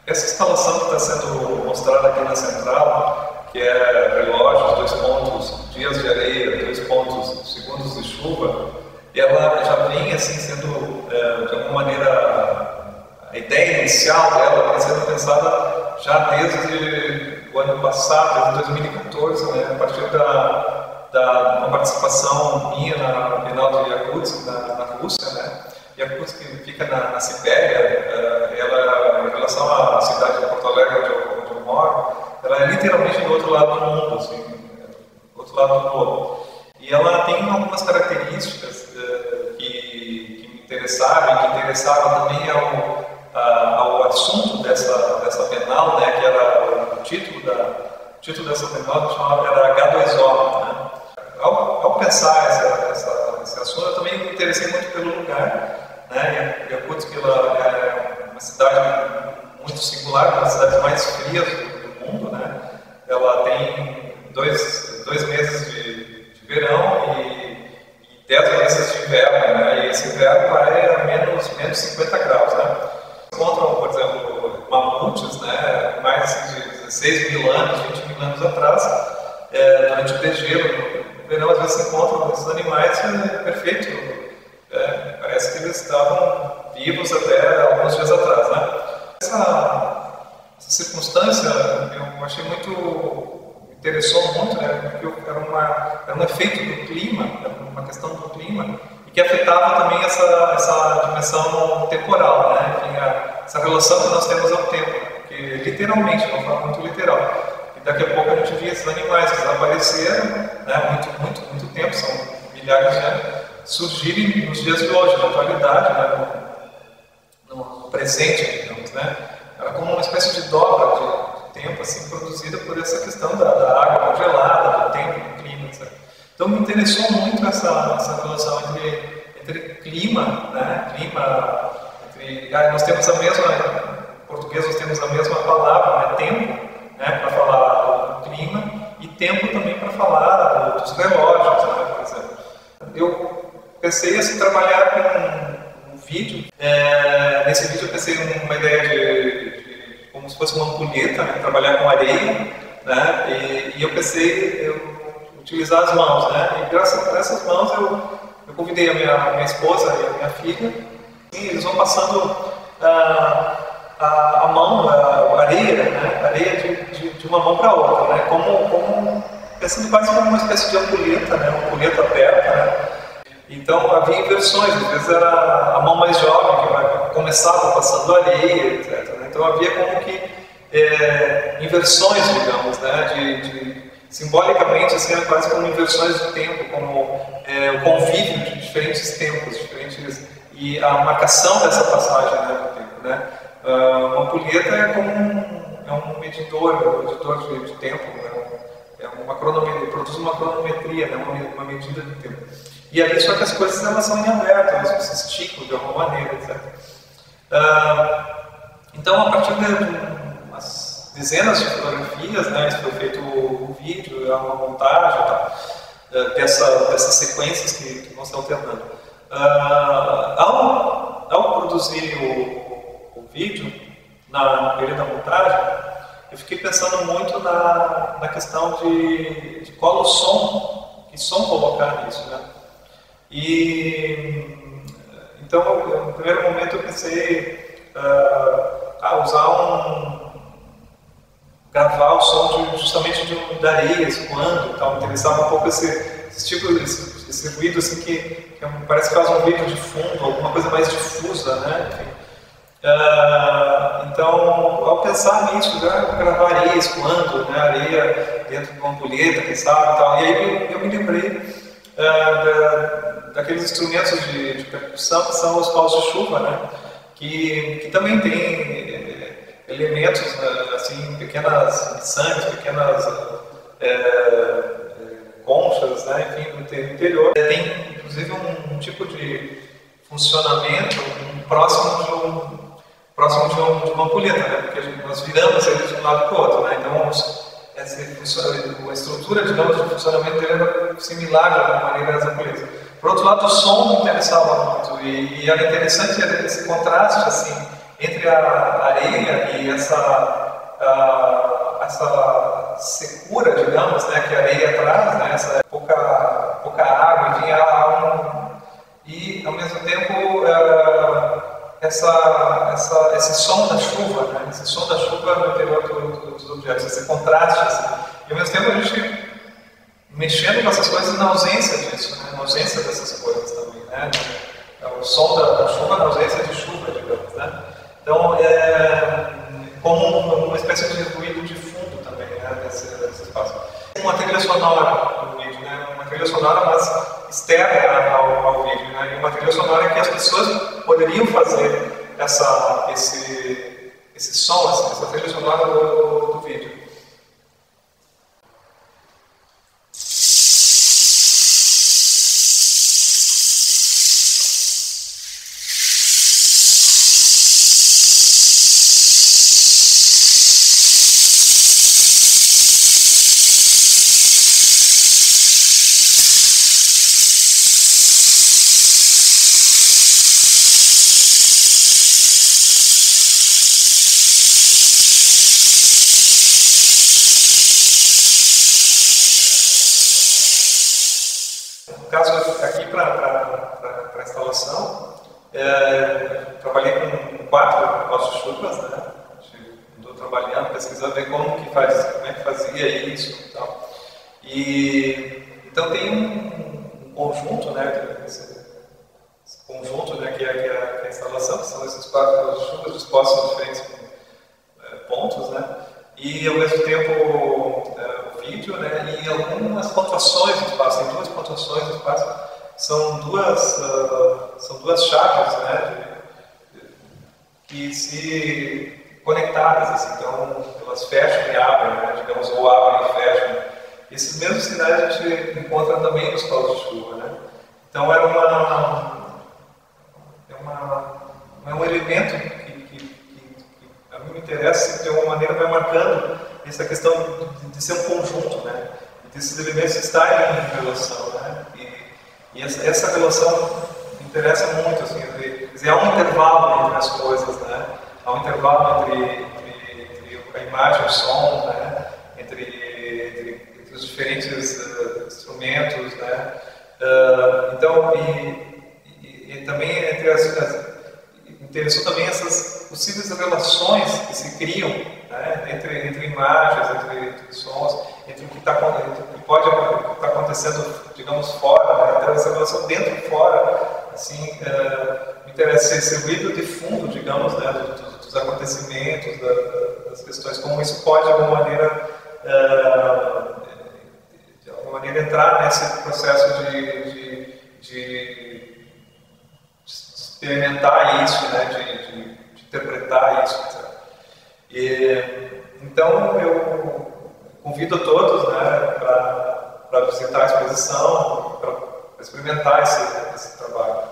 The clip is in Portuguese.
Essa instalação que está sendo mostrada aqui na central, que é relógios, 2 pontos, dias de areia, 2 pontos, segundos de chuva, ela já vem assim sendo, de alguma maneira, a ideia inicial dela vem sendo pensada já desde o ano passado, desde 2014, né, a partir da uma participação minha na Bienal de Yakutsk, na Rússia, né? Yakutsk fica na Sibéria, ela, em relação à cidade de Porto Alegre, onde eu moro, ela é literalmente do outro lado do mundo, assim, do outro lado do globo. E ela tem algumas características que me interessaram e que interessaram também ao assunto dessa Bienal, né? Que era o título dessa Bienal era H2O, né? Ao pensar esse assunto, eu também me interessei muito pelo lugar, né? Yakutsk é uma cidade muito singular, uma das cidades mais frias do mundo, né? Ela tem dois meses de verão e 10 meses de inverno, né? E esse inverno vai a menos 50 graus, né? Encontram, por exemplo, mamutes, né? Mais de 16 mil anos, 20 mil anos atrás, durante o degelo. No verão, às vezes, se encontram esses animais perfeitos. Parece que eles estavam vivos até alguns dias atrás, né? Essa circunstância eu achei me interessou muito, né? Porque era um efeito do clima, era uma questão do clima, e que afetava também essa dimensão temporal, né? Enfim, essa relação que nós temos ao tempo, que literalmente, de uma forma muito literal. Daqui a pouco a gente via esses animais que desapareceram, né, muito tempo, são milhares de anos, surgirem nos dias de hoje, na atualidade, né, no presente, digamos, né. Era como uma espécie de dobra de tempo assim, produzida por essa questão da água congelada, do tempo, do clima, etc. Então me interessou muito essa relação entre clima, né, nós temos a mesma, em português nós temos a mesma palavra, né, tempo, né, para falar do clima, e tempo também para falar dos relógios, né, por exemplo. Eu pensei assim, trabalhar com um vídeo. Nesse vídeo eu pensei numa ideia de como se fosse uma ampulheta, né, trabalhar com areia, né, e eu pensei em utilizar as mãos, né, e graças a essas mãos eu convidei a minha esposa e a minha filha, e eles vão passando a mão, a areia, né? Areia de uma mão para outra, né? Pensando quase como uma espécie de ampulheta, né? Uma ampulheta aberta, né? Então havia inversões, às vezes era a mão mais jovem que começava passando areia, etc. Né? Então havia como que inversões, digamos, né? Simbolicamente, assim, era quase como inversões do tempo, como o convívio de diferentes tempos, e a marcação dessa passagem, né, do tempo, né? Uma ampulheta é como um medidor de tempo, né? Produz uma cronometria, né? uma medida de tempo. E ali só que as coisas elas são em aberto, elas se esticam de alguma maneira, etc. Então, a partir de umas dezenas de fotografias, né? Isso foi feito um vídeo, uma montagem, tá? Dessas sequências que vão se alternando. Ao produzir o vídeo, na período da montagem, eu fiquei pensando muito na questão de qual que som colocar nisso, né? E então, no primeiro momento, eu pensei gravar o som justamente da areia escoando, tal. Me interessava um pouco esse ruído assim que parece que faz um ruído de fundo, alguma coisa mais difusa, né? Enfim. Então, ao pensar nisso, gravar areia escoando, né? Areia dentro de uma ampulheta, quem sabe, tal. E aí eu me lembrei daqueles instrumentos de percussão que são os paus de chuva, né? Que também tem elementos, assim, pequenas miçangas, pequenas conchas, né? Enfim, no interior. Tem, inclusive, um tipo de funcionamento próximo de uma ampulheta, né? Porque nós viramos eles de um lado para o outro, né? Então, a estrutura, digamos, de funcionamento dele era similar de alguma maneira às ampulhetas. Por outro lado, o som me interessava muito e era interessante esse contraste, assim, entre a areia e essa secura, digamos, né, que a areia traz, né, essa pouca água, enfim, e ao mesmo tempo esse som da chuva, né, esse som da chuva no interior dos objetos, esse contraste, assim, e ao mesmo tempo a gente mexendo com essas coisas na ausência disso, né, na ausência dessas coisas também, né, o som da chuva na ausência de chuva, digamos, né. Então, como uma espécie de ruído de fundo também, né, desse espaço. Uma trilha sonora no vídeo, né, uma trilha sonora, mas externa ao vídeo, né, e uma trilha sonora que as pessoas poderiam fazer esse som, essa trilha sonora do vídeo. No caso aqui para a instalação, trabalhei com 4 guarda-chuvas, né? A gente andou trabalhando, pesquisando, ver como é que fazia isso e tal. Então tem um conjunto, né? Esse conjunto, né, que é a instalação, que são esses 4 guarda-chuvas dispostos em diferentes pontos, né? E ao mesmo tempo o vídeo, né, e algumas pontuações do espaço, tem 2 pontuações do espaço, são duas chaves, né, que se conectadas, assim, então elas fecham e abrem, né, digamos, ou abrem e fecham. Esses mesmos sinais a gente encontra também nos paus de chuva, né. Então é um elemento que a mim me interessa, de alguma maneira vai marcando essa questão de ser um conjunto, né? Desses elementos estarem em relação, né? E essa relação me interessa muito, assim, quer dizer, há um intervalo entre as coisas, né? Há um intervalo entre a imagem e o som, né? Entre os diferentes instrumentos, né? Então, e também interessou também essas possíveis relações que se criam, né, entre imagens, entre sons, entre o que pode estar acontecendo, digamos, fora, né, então essa relação dentro e fora, assim, me interessa esse ruído de fundo, digamos, né, dos acontecimentos, das questões, como isso pode, de alguma maneira entrar nesse processo de experimentar isso, né, de interpretar isso, etc. Então eu convido a todos, né, para visitar a exposição, para experimentar esse trabalho.